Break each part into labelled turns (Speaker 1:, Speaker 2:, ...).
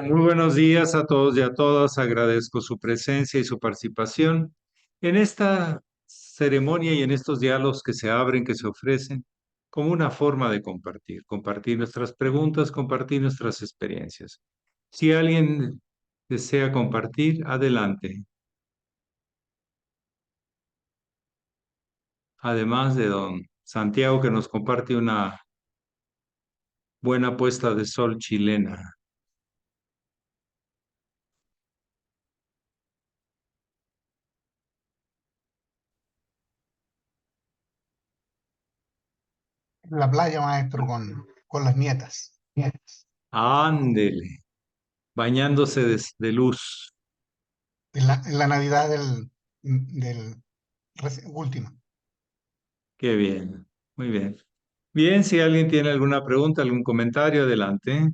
Speaker 1: Muy buenos días a todos y a todas. Agradezco su presencia y su participación en esta ceremonia y en estos diálogos que se abren, que se ofrecen como una forma de compartir nuestras preguntas, compartir nuestras experiencias. Si alguien desea compartir, adelante. Además de don Santiago, que nos comparte una buena puesta de sol chilena.
Speaker 2: La playa, maestro, con las nietas.
Speaker 1: Ándele, bañándose de luz.
Speaker 2: En la Navidad del último.
Speaker 1: Qué bien, muy bien. Bien, si alguien tiene alguna pregunta, algún comentario, adelante.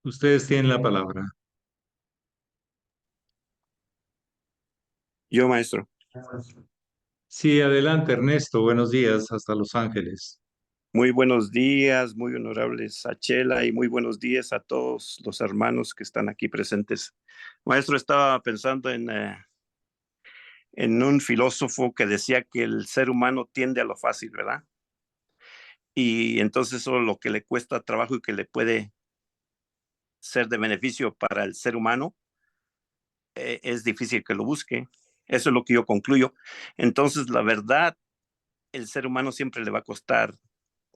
Speaker 1: Ustedes tienen la palabra.
Speaker 3: Yo, maestro.
Speaker 1: Sí, adelante, Ernesto. Buenos días hasta Los Ángeles.
Speaker 3: Muy buenos días, muy honorables a Chela y muy buenos días a todos los hermanos que están aquí presentes. Maestro, estaba pensando en un filósofo que decía que el ser humano tiende a lo fácil, ¿verdad? Y entonces eso lo que le cuesta trabajo y que le puede ser de beneficio para el ser humano, es difícil que lo busque. Eso es lo que yo concluyo. Entonces, la verdad, el ser humano siempre le va a costar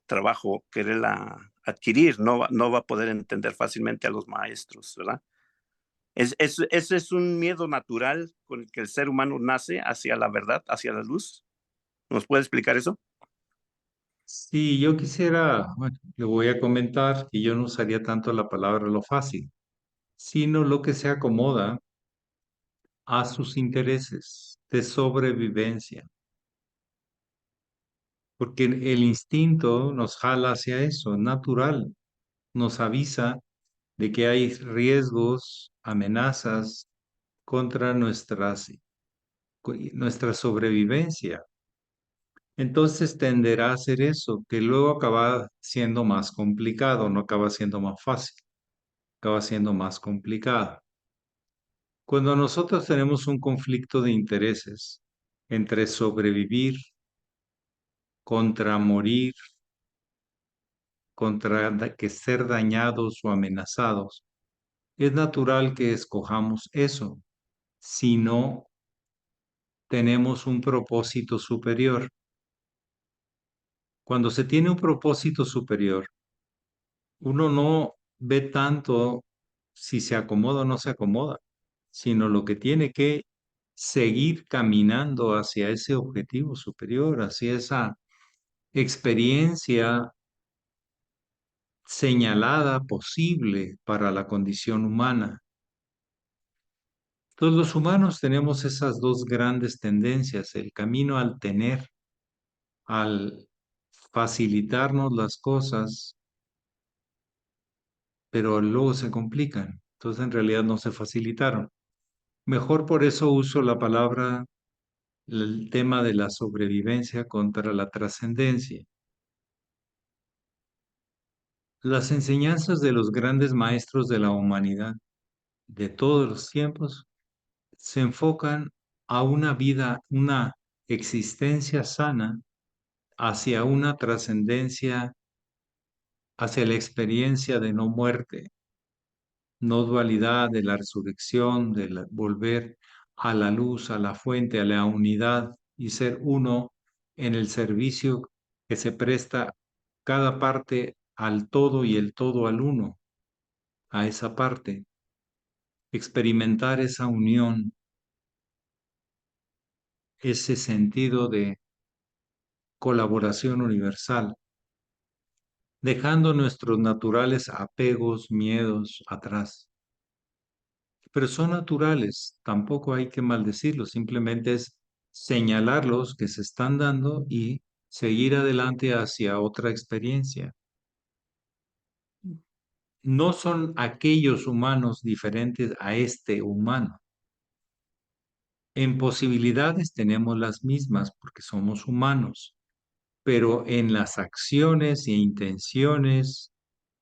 Speaker 3: trabajo quererla adquirir, no va a poder entender fácilmente a los maestros, ¿verdad? Ese es un miedo natural con el que el ser humano nace hacia la verdad, hacia la luz. ¿Nos puede explicar eso?
Speaker 1: Sí, yo quisiera, bueno, le voy a comentar que yo no usaría tanto la palabra lo fácil, sino lo que se acomoda a sus intereses de sobrevivencia, porque el instinto nos jala hacia eso, natural, nos avisa de que hay riesgos, amenazas contra nuestra sobrevivencia. Entonces tenderá a ser eso, que luego acaba siendo más complicado, no acaba siendo más fácil, acaba siendo más complicado. Cuando nosotros tenemos un conflicto de intereses entre sobrevivir contra morir, contra que ser dañados o amenazados, es natural que escojamos eso si no tenemos un propósito superior. Cuando se tiene un propósito superior, uno no ve tanto si se acomoda o no se acomoda, sino lo que tiene que seguir caminando hacia ese objetivo superior, hacia esa experiencia señalada posible para la condición humana. Todos los humanos tenemos esas dos grandes tendencias, el camino al tener, al facilitarnos las cosas, pero luego se complican. Entonces en realidad no se facilitaron. Mejor por eso uso la palabra, el tema de la sobrevivencia contra la trascendencia. Las enseñanzas de los grandes maestros de la humanidad de todos los tiempos se enfocan a una vida, una existencia sana hacia una trascendencia, hacia la experiencia de no muerte, no dualidad, de la resurrección, de volver a la luz, a la fuente, a la unidad y ser uno en el servicio que se presta cada parte al todo y el todo al uno, a esa parte. Experimentar esa unión, ese sentido de colaboración universal, dejando nuestros naturales apegos, miedos atrás. Pero son naturales, tampoco hay que maldecirlos, simplemente es señalarlos que se están dando y seguir adelante hacia otra experiencia. No son aquellos humanos diferentes a este humano. En posibilidades tenemos las mismas porque somos humanos, pero en las acciones e intenciones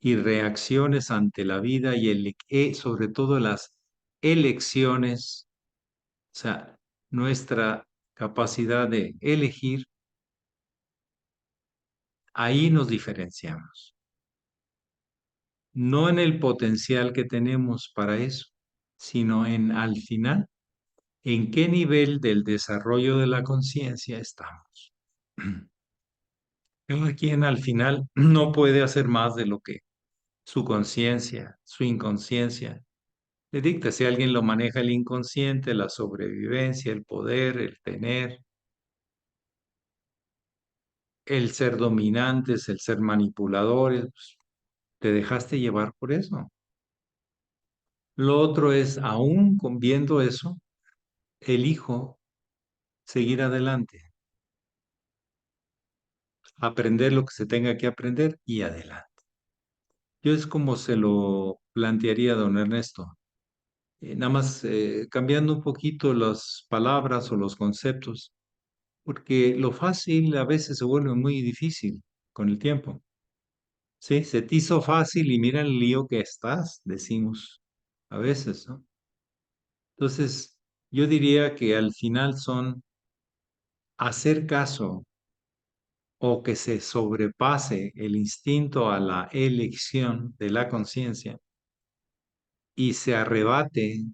Speaker 1: y reacciones ante la vida y sobre todo las elecciones, o sea, nuestra capacidad de elegir, ahí nos diferenciamos. No en el potencial que tenemos para eso, sino en al final, en qué nivel del desarrollo de la conciencia estamos. Cada quien al final no puede hacer más de lo que su conciencia, su inconsciencia le dicta. Si alguien lo maneja el inconsciente, la sobrevivencia, el poder, el tener, el ser dominantes, el ser manipuladores, pues, te dejaste llevar por eso. Lo otro es, aún viendo eso, elijo seguir adelante, aprender lo que se tenga que aprender y adelante. Yo es como se lo plantearía don Ernesto. Nada más cambiando un poquito las palabras o los conceptos, porque lo fácil a veces se vuelve muy difícil con el tiempo. Sí, se te hizo fácil y mira el lío que estás, decimos a veces, ¿no? Entonces, yo diría que al final son hacer caso o que se sobrepase el instinto a la elección de la conciencia y se arrebate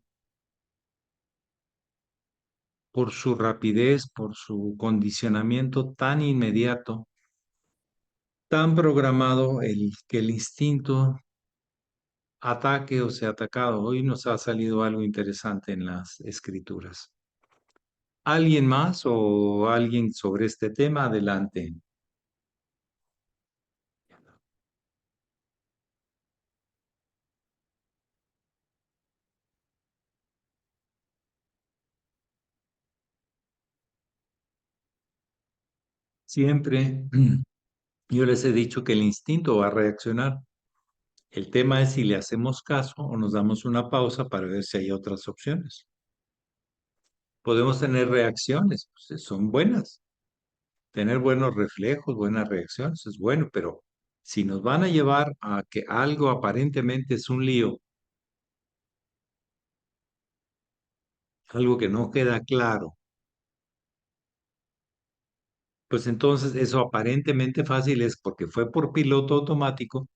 Speaker 1: por su rapidez, por su condicionamiento tan inmediato, tan programado, que el instinto ataque o sea atacado. Hoy nos ha salido algo interesante en las escrituras. ¿Alguien más o alguien sobre este tema? Adelante. Siempre yo les he dicho que el instinto va a reaccionar. El tema es si le hacemos caso o nos damos una pausa para ver si hay otras opciones. Podemos tener reacciones, pues, son buenas. Tener buenos reflejos, buenas reacciones es bueno, pero si nos van a llevar a que algo aparentemente es un lío, algo que no queda claro, pues entonces eso aparentemente fácil es porque fue por piloto automático,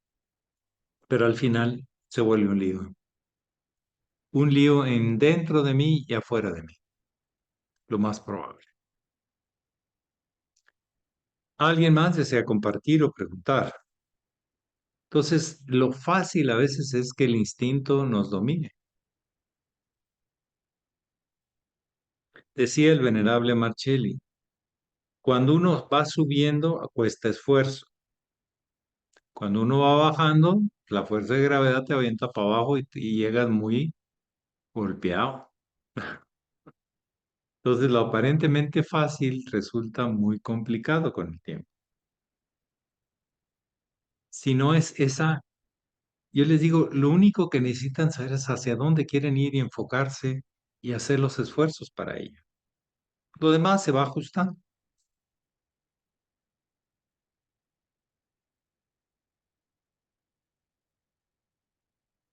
Speaker 1: pero al final se vuelve un lío. Un lío en dentro de mí y afuera de mí, lo más probable. ¿Alguien más desea compartir o preguntar? Entonces, lo fácil a veces es que el instinto nos domine. Decía el venerable Marcelli, cuando uno va subiendo, cuesta esfuerzo. Cuando uno va bajando, la fuerza de gravedad te avienta para abajo y llegas muy golpeado. Entonces, lo aparentemente fácil resulta muy complicado con el tiempo. Si no es esa, yo les digo, lo único que necesitan saber es hacia dónde quieren ir y enfocarse y hacer los esfuerzos para ello. Lo demás se va ajustando.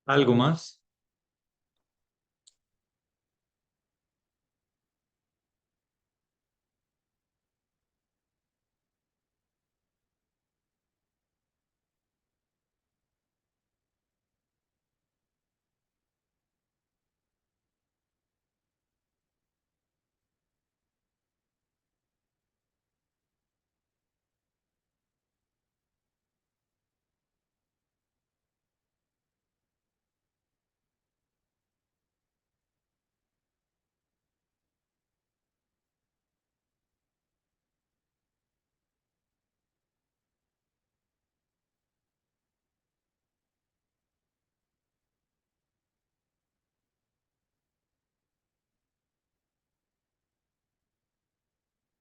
Speaker 1: ¿Algo más?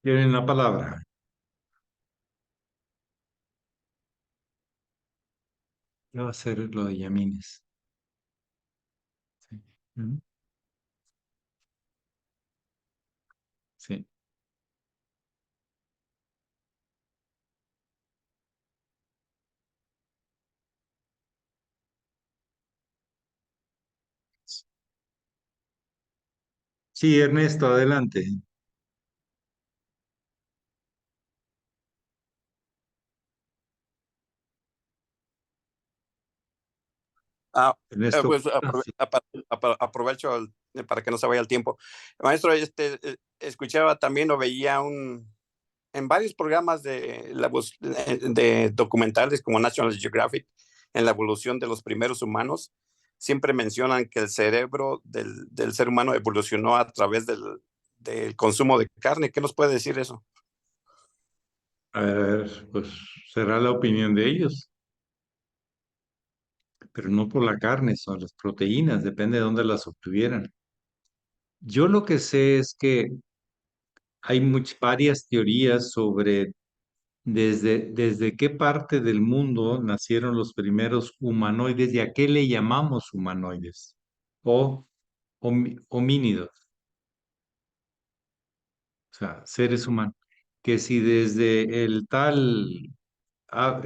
Speaker 1: Tienen la palabra. ¿Qué va a ser lo de Yamines? Sí. Ujú. Sí. Sí, Ernesto, adelante.
Speaker 3: Ah,
Speaker 1: Ernesto.
Speaker 3: pues
Speaker 1: Sí.
Speaker 3: aprovecho para que no se vaya el tiempo. Maestro, escuchaba también o veía en varios programas de documentales como National Geographic, en la evolución de los primeros humanos, siempre mencionan que el cerebro del ser humano evolucionó a través del consumo de carne. ¿Qué nos puede decir eso?
Speaker 1: A ver, pues será la opinión de ellos, pero no por la carne, son las proteínas, depende de dónde las obtuvieran. Yo lo que sé es que hay varias teorías sobre desde qué parte del mundo nacieron los primeros humanoides y a qué le llamamos humanoides o homínidos, o sea, seres humanos. Que si desde el tal, ah,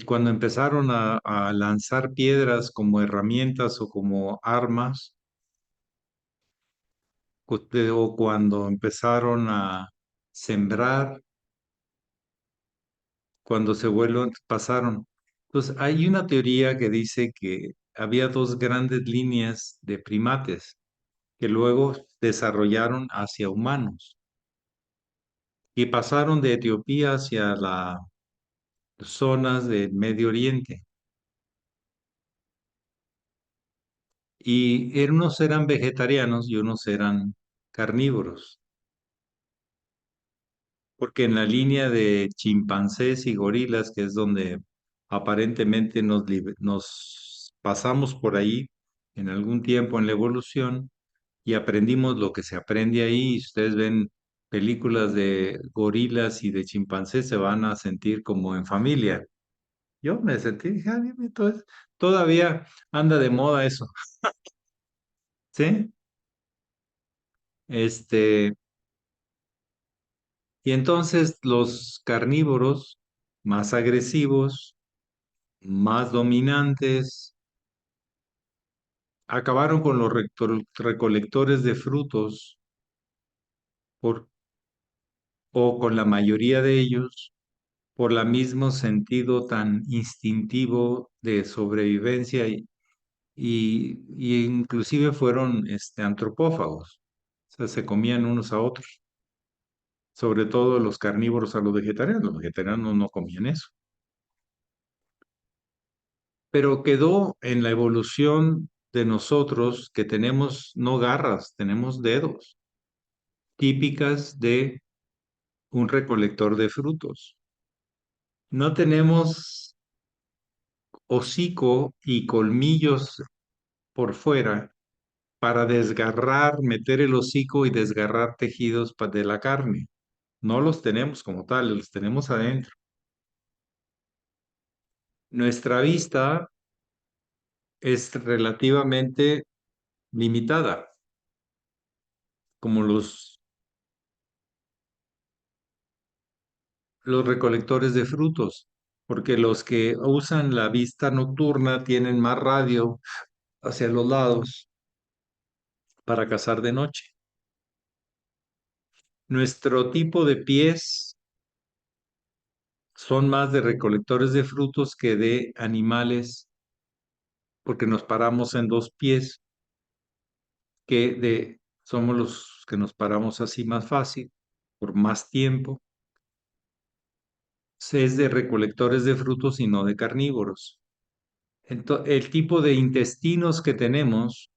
Speaker 1: cuando empezaron a lanzar piedras como herramientas o como armas, o cuando empezaron a sembrar, cuando se vuelven, pasaron. Entonces, hay una teoría que dice que había dos grandes líneas de primates que luego desarrollaron hacia humanos y pasaron de Etiopía hacia las zonas del Medio Oriente. Y unos eran vegetarianos y unos eran carnívoros, porque en la línea de chimpancés y gorilas, que es donde aparentemente nos pasamos por ahí en algún tiempo en la evolución y aprendimos lo que se aprende ahí, y si ustedes ven películas de gorilas y de chimpancés, se van a sentir como en familia. Yo me sentí, dije, "Ah, mira, todavía anda de moda eso, ¿sí? Este, y entonces los carnívoros más agresivos, más dominantes, acabaron con los recolectores de frutos por, o con la mayoría de ellos por el mismo sentido tan instintivo de sobrevivencia y inclusive fueron antropófagos, o sea, se comían unos a otros, sobre todo los carnívoros a los vegetarianos no comían eso. Pero quedó en la evolución de nosotros que tenemos no garras, tenemos dedos, típicas de un recolector de frutos. No tenemos hocico y colmillos por fuera para desgarrar, meter el hocico y desgarrar tejidos de la carne. No los tenemos como tal, los tenemos adentro. Nuestra vista es relativamente limitada, como los recolectores de frutos, porque los que usan la vista nocturna tienen más radio hacia los lados para cazar de noche. Nuestro tipo de pies son más de recolectores de frutos que de animales, porque nos paramos en dos pies, somos los que nos paramos así más fácil, por más tiempo. Es de recolectores de frutos y no de carnívoros. Entonces, el tipo de intestinos que tenemos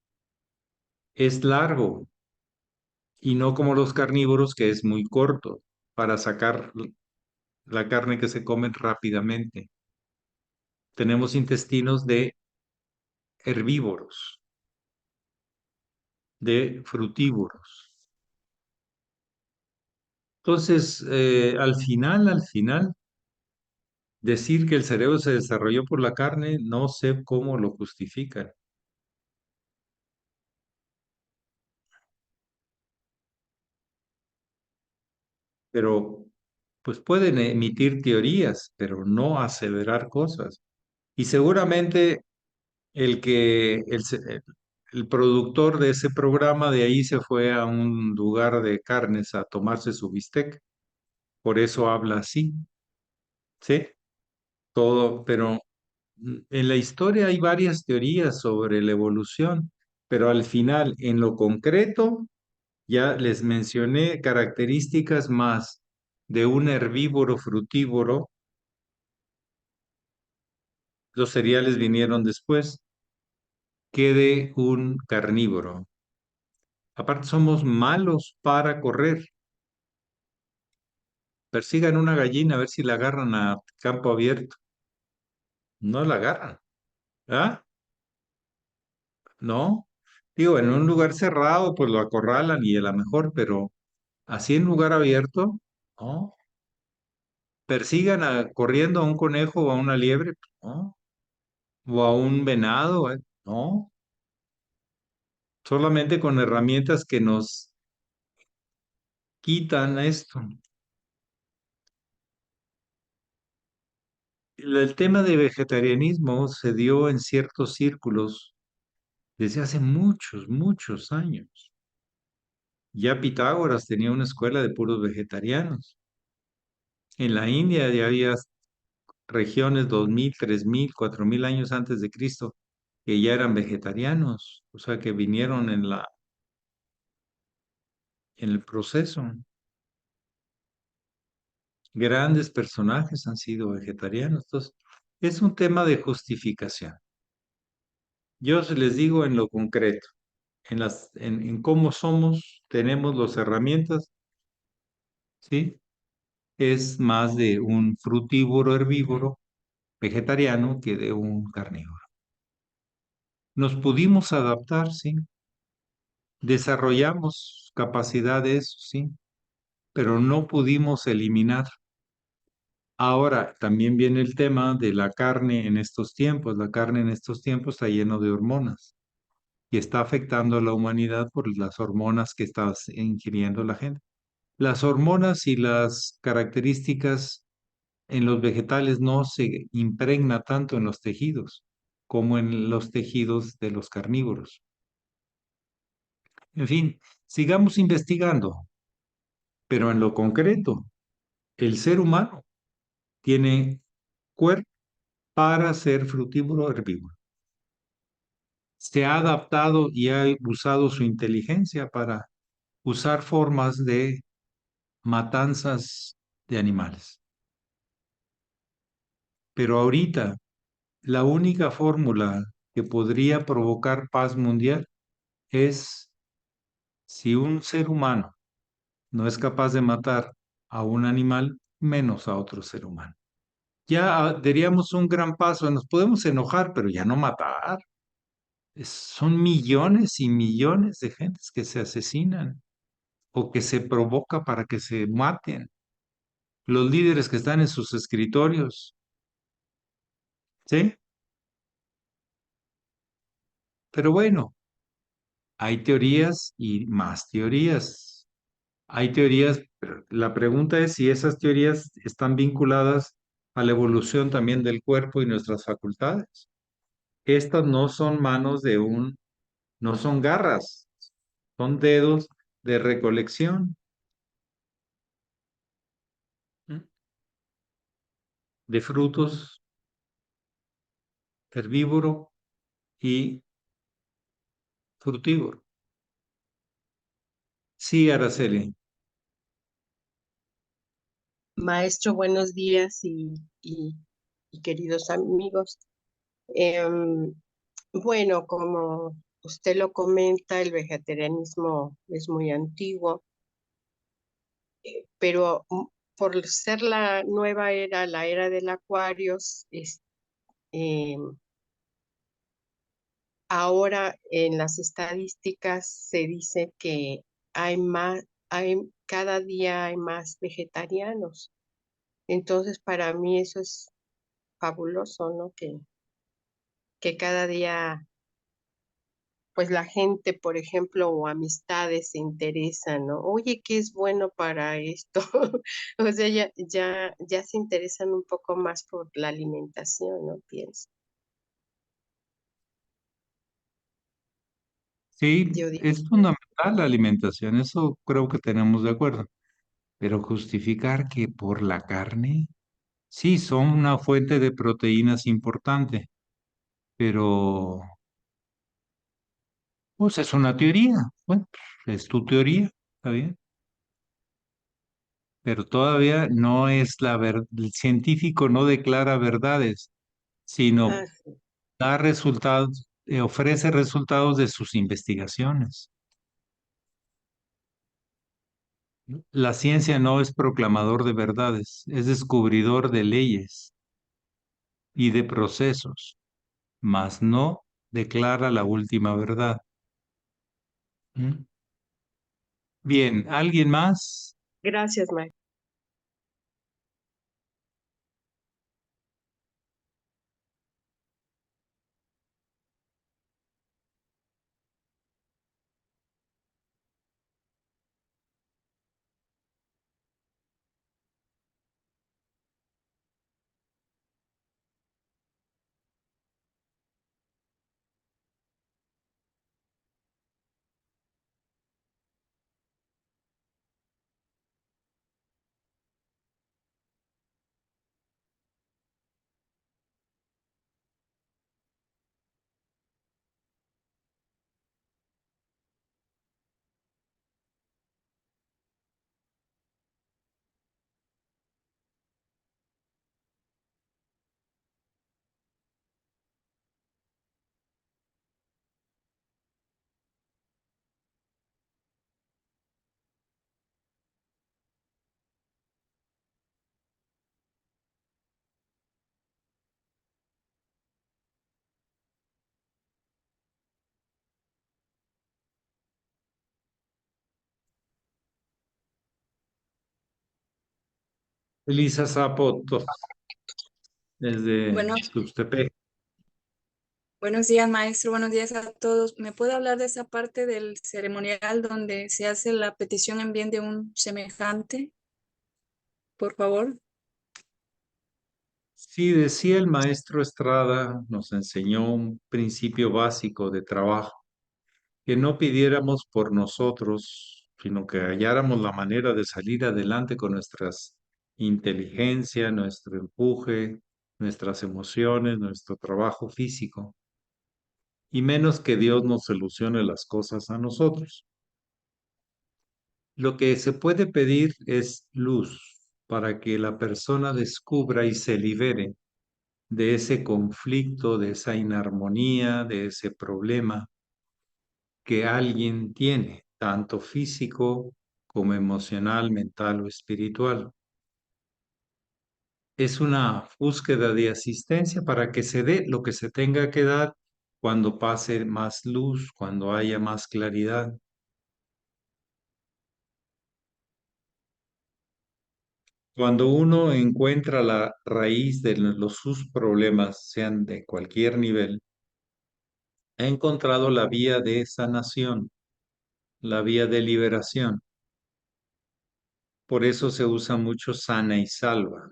Speaker 1: es largo y no como los carnívoros, que es muy corto para sacar la carne que se comen rápidamente. Tenemos intestinos de herbívoros, de frutívoros. Entonces, al final, Decir que el cerebro se desarrolló por la carne, no sé cómo lo justifican. Pero pues pueden emitir teorías, pero no aseverar cosas. Y seguramente el productor de ese programa de ahí se fue a un lugar de carnes a tomarse su bistec. Por eso habla así, ¿sí? Todo, pero en la historia hay varias teorías sobre la evolución, pero al final, en lo concreto, ya les mencioné características más de un herbívoro frutívoro. Los cereales vinieron después que de un carnívoro. Aparte, somos malos para correr. Persigan una gallina a ver si la agarran a campo abierto. No la agarran. ¿Ah? No. Digo, en un lugar cerrado, pues lo acorralan y a lo mejor, pero así en lugar abierto, no. Persigan corriendo a un conejo o a una liebre, no. O a un venado, no. Solamente con herramientas que nos quitan esto. El tema de vegetarianismo se dio en ciertos círculos desde hace muchos, muchos años. Ya Pitágoras tenía una escuela de puros vegetarianos. En la India ya había regiones 2000, 3000, 4000 años antes de Cristo que ya eran vegetarianos, o sea que vinieron en el proceso. Grandes personajes han sido vegetarianos. Entonces, es un tema de justificación. Yo se les digo en lo concreto, en cómo somos, tenemos las herramientas, ¿sí? Es más de un frutívoro herbívoro vegetariano que de un carnívoro. Nos pudimos adaptar, sí. Desarrollamos capacidades, sí, pero no pudimos eliminar. Ahora también viene el tema de la carne en estos tiempos. La carne en estos tiempos está lleno de hormonas y está afectando a la humanidad por las hormonas que está ingiriendo la gente. Las hormonas y las características en los vegetales no se impregna tanto en los tejidos como en los tejidos de los carnívoros. En fin, sigamos investigando, pero en lo concreto, el ser humano tiene cuerpo para ser frutívoro herbívoro. Se ha adaptado y ha usado su inteligencia para usar formas de matanzas de animales. Pero ahorita, la única fórmula que podría provocar paz mundial es si un ser humano no es capaz de matar a un animal, menos a otro ser humano. Ya daríamos un gran paso. Nos podemos enojar, pero ya no matar. Son millones y millones de gentes que se asesinan o que se provoca para que se maten. Los líderes que están en sus escritorios, ¿sí? Pero bueno, hay teorías y más teorías. Hay teorías, pero la pregunta es si esas teorías están vinculadas a la evolución también del cuerpo y nuestras facultades. Estas no son manos no son garras, son dedos de recolección, ¿m? De frutos, herbívoro y frutívoro. Sí, Araceli.
Speaker 4: Maestro, buenos días y queridos amigos. Bueno, como usted lo comenta, el vegetarianismo es muy antiguo, pero por ser la nueva era, la era del Acuarios, ahora en las estadísticas se dice que cada día hay más vegetarianos. Entonces, para mí eso es fabuloso, ¿no? Que cada día, pues la gente, por ejemplo, o amistades se interesan, ¿no? Oye, ¿qué es bueno para esto? O sea, ya se interesan un poco más por la alimentación, ¿no? Pienso.
Speaker 1: Sí,
Speaker 4: Yo digo,
Speaker 1: es fundamental la alimentación, eso creo que tenemos de acuerdo. Pero justificar que por la carne, sí, son una fuente de proteínas importante, pero pues es una teoría. Bueno, es tu teoría, está bien, pero todavía no es la verdad. El científico no declara verdades, sino
Speaker 4: ah, sí.
Speaker 1: da resultados, ofrece resultados de sus investigaciones. La ciencia no es proclamador de verdades, es descubridor de leyes y de procesos, mas no declara la última verdad. ¿Mm? Bien, ¿alguien más?
Speaker 4: Gracias, Mike.
Speaker 1: Elisa Zapoto, desde
Speaker 5: Bueno,
Speaker 1: Tuxtepec.
Speaker 5: buenos días, maestro. Buenos días a todos. ¿Me puede hablar de esa parte del ceremonial donde se hace la petición en bien de un semejante, por favor?
Speaker 1: Sí, decía el maestro Estrada, nos enseñó un principio básico de trabajo, que no pidiéramos por nosotros, sino que halláramos la manera de salir adelante con nuestras inteligencia, nuestro empuje, nuestras emociones, nuestro trabajo físico, y menos que Dios nos solucione las cosas a nosotros. Lo que se puede pedir es luz para que la persona descubra y se libere de ese conflicto, de esa inarmonía, de ese problema que alguien tiene, tanto físico como emocional, mental o espiritual. Es una búsqueda de asistencia para que se dé lo que se tenga que dar cuando pase más luz, cuando haya más claridad. Cuando uno encuentra la raíz de sus problemas, sean de cualquier nivel, ha encontrado la vía de sanación, la vía de liberación. Por eso se usa mucho sana y salva,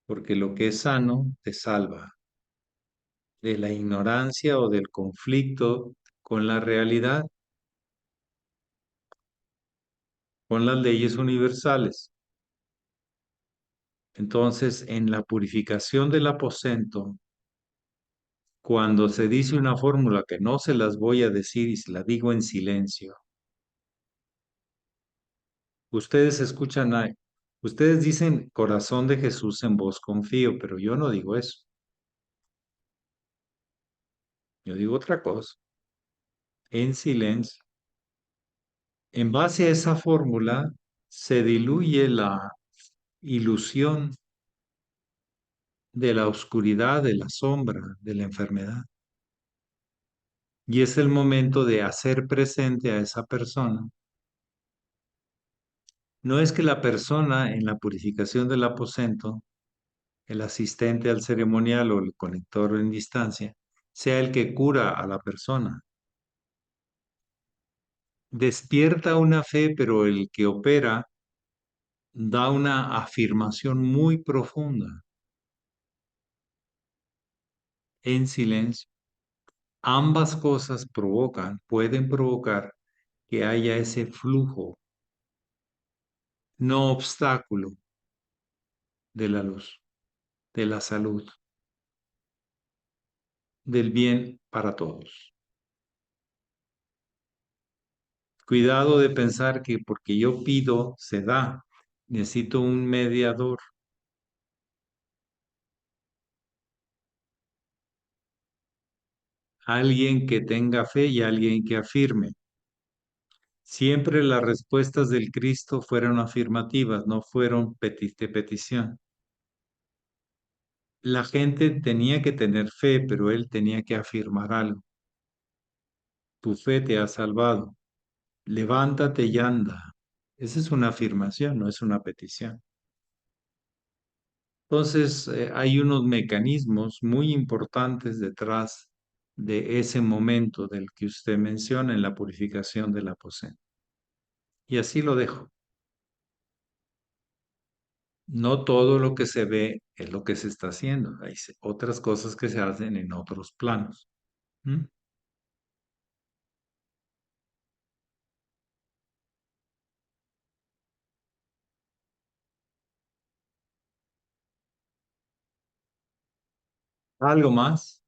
Speaker 1: porque lo que es sano te salva de la ignorancia o del conflicto con la realidad, con las leyes universales. Entonces, en la purificación del aposento, cuando se dice una fórmula que no se las voy a decir y se la digo en silencio, ustedes escuchan, ustedes dicen corazón de Jesús en vos confío, pero yo no digo eso. Yo digo otra cosa, en silencio. En base a esa fórmula se diluye la ilusión de la oscuridad, de la sombra, de la enfermedad. Y es el momento de hacer presente a esa persona. No es que la persona en la purificación del aposento el asistente al ceremonial o el conector en distancia, sea el que cura a la persona. Despierta una fe, pero el que opera da una afirmación muy profunda, en silencio. Ambas cosas pueden provocar que haya ese flujo, no obstáculo de la luz, de la salud, del bien para todos. Cuidado de pensar que porque yo pido, se da. Necesito un mediador. Alguien que tenga fe y alguien que afirme. Siempre las respuestas del Cristo fueron afirmativas, no fueron de petición. La gente tenía que tener fe, pero él tenía que afirmar algo. Tu fe te ha salvado. Levántate y anda. Esa es una afirmación, no es una petición. Entonces, hay unos mecanismos muy importantes detrás de ese momento del que usted menciona en la purificación del aposento. Y así lo dejo. No todo lo que se ve es lo que se está haciendo. Hay otras cosas que se hacen en otros planos. ¿Mm? ¿Algo más?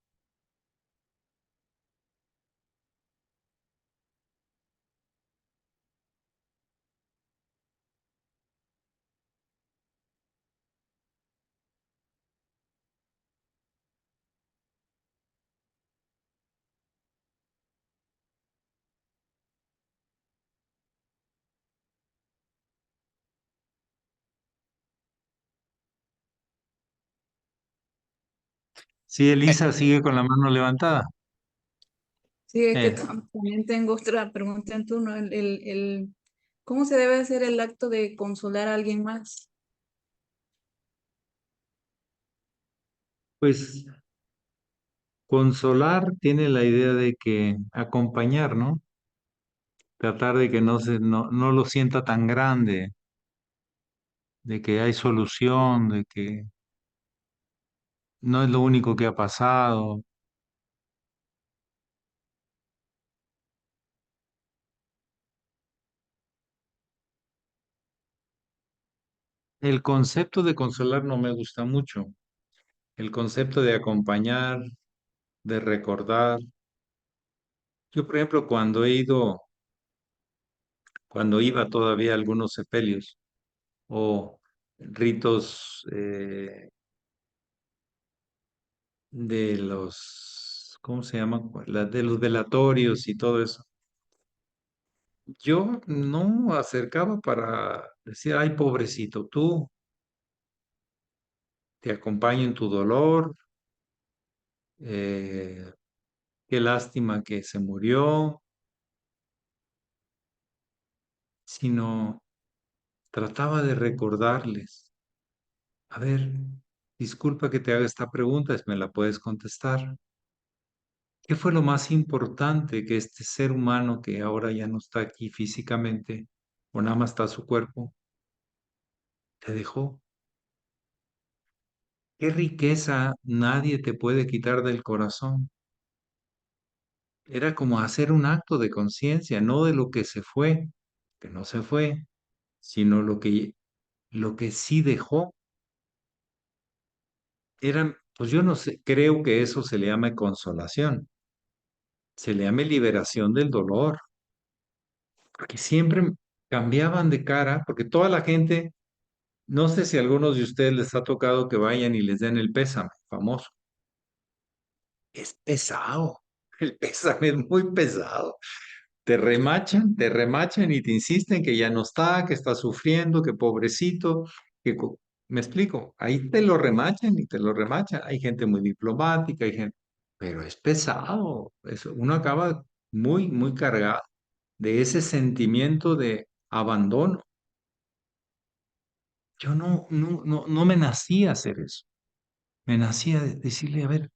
Speaker 1: Sí, Elisa sigue con la mano levantada.
Speaker 5: Sí, es que
Speaker 1: Eh,
Speaker 5: también tengo otra pregunta en turno. ¿Cómo se debe hacer el acto de consolar a alguien más?
Speaker 1: pues consolar tiene la idea de que acompañar, ¿no? Tratar de que no lo sienta tan grande, de que hay solución, de que no es lo único que ha pasado. El concepto de consolar no me gusta mucho. El concepto de acompañar, de recordar. Yo, por ejemplo, cuando iba todavía a algunos sepelios o ritos de los, ¿cómo se llama? De los velatorios y todo eso. Yo no acercaba para decir, ay, pobrecito, tú, te acompaño en tu dolor, eh, qué lástima que se murió, sino trataba de recordarles, a ver, disculpa que te haga esta pregunta, me la puedes contestar. ¿Qué fue lo más importante que este ser humano que ahora ya no está aquí físicamente, o nada más está su cuerpo, te dejó? ¿Qué riqueza nadie te puede quitar del corazón? Era como hacer un acto de conciencia, no de lo que se fue, que no se fue, sino lo que sí dejó. Eran, pues yo no sé, creo que eso se le llama consolación, se le llama liberación del dolor, porque siempre cambiaban de cara, porque toda la gente, no sé si a algunos de ustedes les ha tocado que vayan y les den el pésame, famoso. Es pesado, el pésame es muy pesado. Te remachan y te insisten que ya no está, que está sufriendo, que pobrecito, me explico, ahí te lo remachan y te lo remachan. Hay gente muy diplomática, hay gente, pero es pesado, uno acaba muy cargado de ese sentimiento de abandono. Yo no me nací a hacer eso. me nacía decirle, a ver,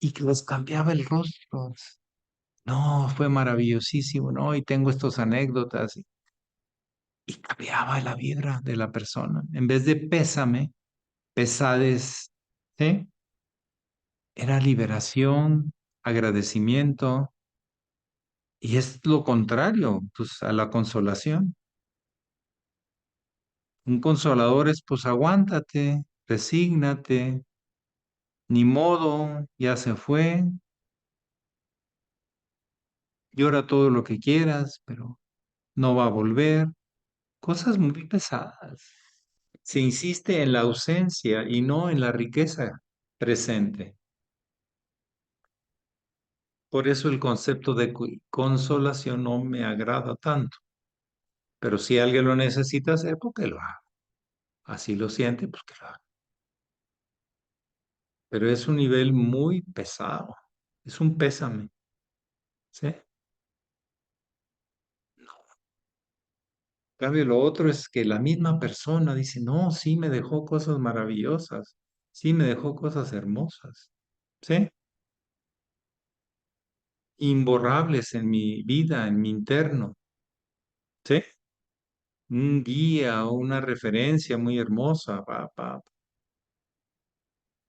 Speaker 1: y que los cambiaba el rostro. No, fue maravillosísimo, ¿no? Y tengo estas anécdotas. Y cambiaba la vibra de la persona. En vez de pésame, pesades, ¿sí? Era liberación, agradecimiento. Y es lo contrario, pues, a la consolación. Un consolador es, pues, aguántate, resígnate, ni modo, ya se fue, llora todo lo que quieras, pero no va a volver. Cosas muy pesadas. Se insiste en la ausencia y no en la riqueza presente. Por eso el concepto de consolación no me agrada tanto. Pero si alguien lo necesita hacer, pues que lo haga. Así lo siente, pues que lo haga. Pero es un nivel muy pesado. Es un pésame. ¿Sí? En cambio, lo otro es que la misma persona dice, no, sí me dejó cosas maravillosas. Sí me dejó cosas hermosas. ¿Sí? Imborrables en mi vida, en mi interno. ¿Sí? Un guía o una referencia muy hermosa.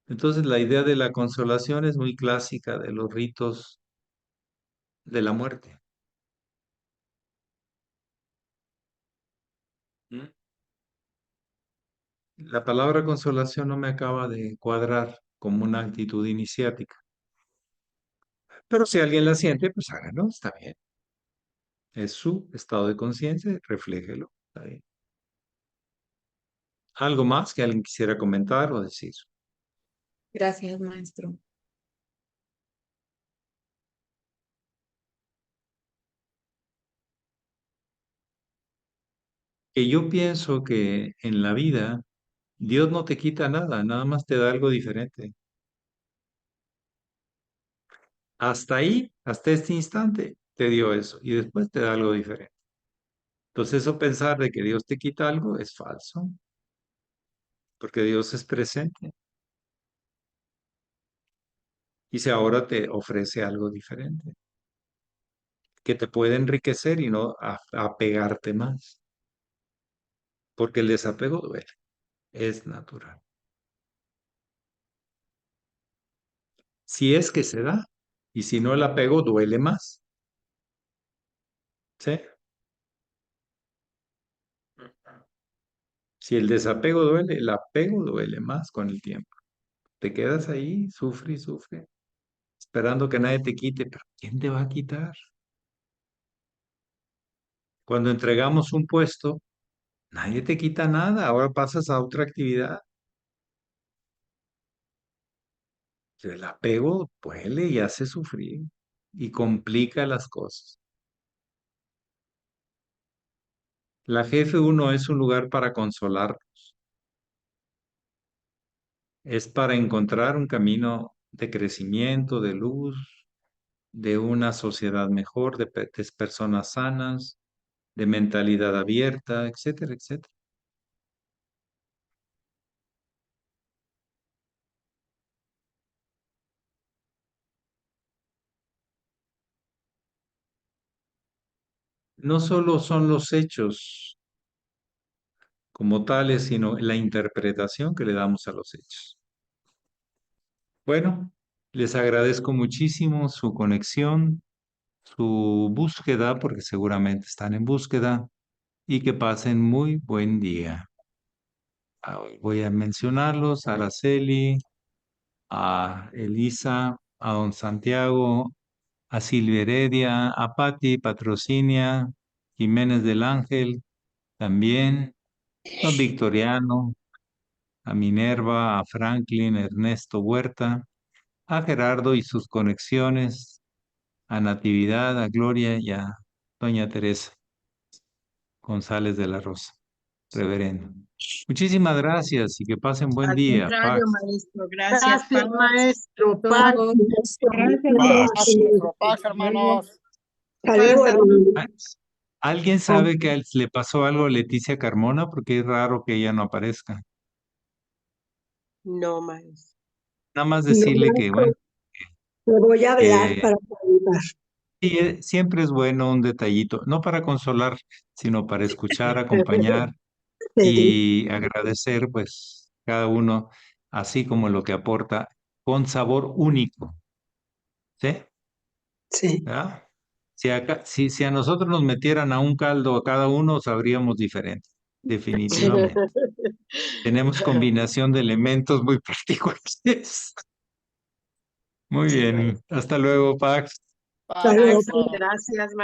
Speaker 1: Entonces la idea de la consolación es muy clásica de los ritos de la muerte. ¿Mm? La palabra consolación no me acaba de cuadrar como una actitud iniciática. Pero si alguien la siente, pues hágalo, está bien. Es su estado de conciencia, refléjelo, está bien. ¿Algo más que alguien quisiera comentar o decir?
Speaker 5: Gracias, maestro.
Speaker 1: Que yo pienso que en la vida Dios no te quita nada, nada más te da algo diferente. Hasta ahí, hasta este instante, te dio eso y después te da algo diferente. Entonces eso pensar de que Dios te quita algo es falso, porque Dios es presente y si ahora te ofrece algo diferente, que te puede enriquecer y no apegarte más, porque el desapego duele, es natural. Si es que se da, y si no el apego duele más, ¿sí? Si el desapego duele, el apego duele más con el tiempo. Te quedas ahí, sufre y sufre, esperando que nadie te quite, pero ¿quién te va a quitar? Cuando entregamos un puesto, nadie te quita nada, ahora pasas a otra actividad. El apego duele y hace sufrir y complica las cosas. La jefe uno es un lugar para consolar, es para encontrar un camino de crecimiento, de luz, de una sociedad mejor, de personas sanas, de mentalidad abierta, etcétera, etcétera. No solo son los hechos como tales, sino la interpretación que le damos a los hechos. Bueno, les agradezco muchísimo su conexión, su búsqueda, porque seguramente están en búsqueda, y que pasen muy buen día. Voy a mencionarlos, a Araceli, a Elisa, a don Santiago, a Silvia Heredia, a Patti Patrocinia, Jiménez del Ángel, también, don Victoriano, a Minerva, a Franklin, Ernesto Huerta, a Gerardo y sus conexiones, a Natividad, a Gloria y a doña Teresa González de la Rosa, reverendo. Muchísimas gracias y que pasen buen
Speaker 4: Al
Speaker 1: día.
Speaker 4: contrario,
Speaker 1: Paz.
Speaker 4: maestro, gracias,
Speaker 6: Gracias,
Speaker 4: paz.
Speaker 6: maestro. Paz.
Speaker 5: Todos.
Speaker 4: Gracias,
Speaker 2: Paz,
Speaker 4: maestro.
Speaker 2: paz, hermanos.
Speaker 6: Hasta luego, hermano.
Speaker 1: Ah, ¿alguien sabe que le pasó algo a Leticia Carmona? Porque es raro que ella no aparezca.
Speaker 4: No, maestro.
Speaker 1: Nada más decirle que, bueno,
Speaker 6: Le voy a hablar
Speaker 1: eh,
Speaker 6: para ayudar.
Speaker 1: sí, siempre es bueno un detallito, no para consolar, sino para escuchar, acompañar
Speaker 6: Sí,
Speaker 1: y agradecer, pues, cada uno, así como lo que aporta, con sabor único, ¿sí?
Speaker 6: sí.
Speaker 1: ¿Verdad? Si a nosotros nos metieran a un caldo a cada uno, sabríamos diferente, definitivamente. Tenemos combinación de elementos muy particulares. Muy
Speaker 4: Sí,
Speaker 1: bien,
Speaker 4: maestro.
Speaker 1: hasta luego, Pax.
Speaker 6: Hasta luego.
Speaker 4: Gracias, maestro.